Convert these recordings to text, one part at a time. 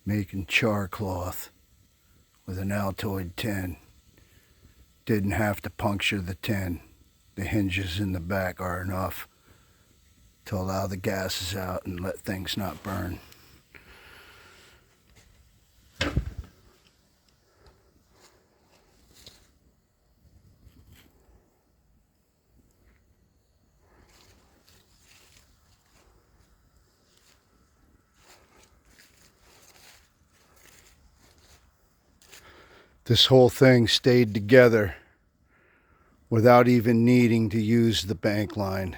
making charcloth with an ALTOID tin. Didn't have to puncture the tin. The hinges in the back are enough to allow the gases out and let things not burn. This whole thing stayed together without even needing to use the bank line.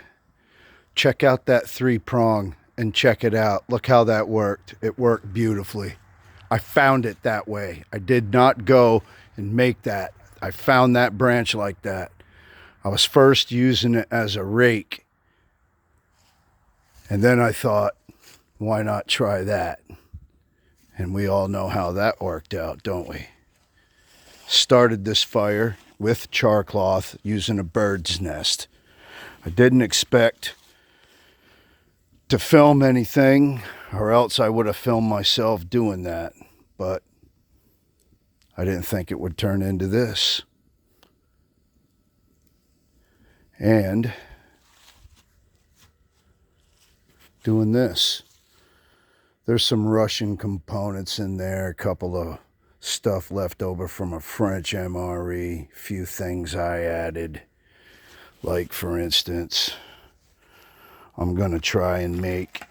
Check out that 3-prong and check it out. Look how that worked. It worked beautifully. I found it that way. I did not go and make that. I found that branch like that. I was first using it as a rake. And then I thought, why not try that? And we all know how that worked out, don't we? Started this fire with charcloth using a bird's nest. I didn't expect to film anything, or else I would have filmed myself doing that, but I didn't think it would turn into this. And doing this. There's some Russian components in there, a couple of stuff left over from a French MRE, few things I added, like for instance, I'm gonna try and make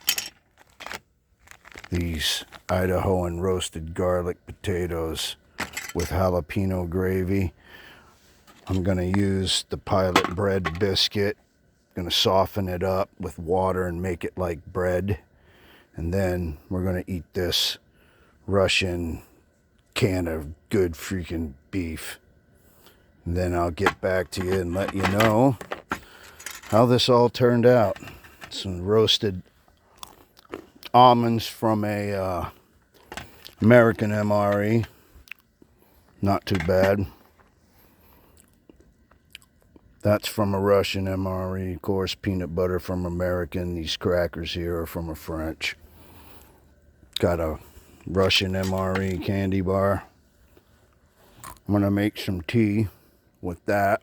these Idahoan roasted garlic potatoes with jalapeno gravy. I'm gonna use the Pilot bread biscuit, gonna soften it up with water and make it like bread, and then we're gonna eat this Russian can of good freaking beef. And then I'll get back to you and let you know how this all turned out. Some roasted almonds from a American MRE. Not too bad. That's from a Russian MRE. Of course, peanut butter from American. These crackers here are from a French. Got a Russian MRE candy bar. I'm gonna make some tea with that.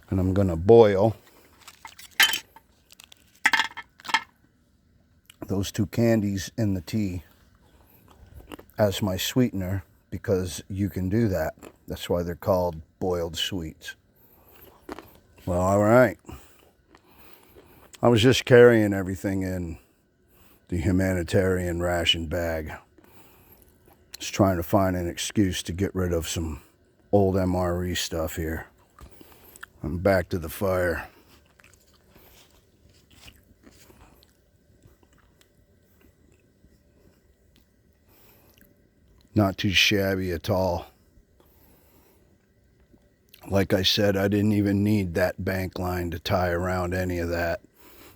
And I'm gonna boil those two candies in the tea as my sweetener, because you can do that. That's why they're called boiled sweets. Well, all right. I was just carrying everything in the humanitarian ration bag. Just trying to find an excuse to get rid of some old MRE stuff here. I'm back to the fire. Not too shabby at all. Like I said, I didn't even need that bank line to tie around any of that.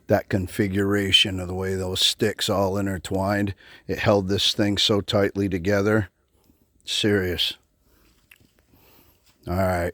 That configuration of the way those sticks all intertwined, it held this thing so tightly together. Serious. All right.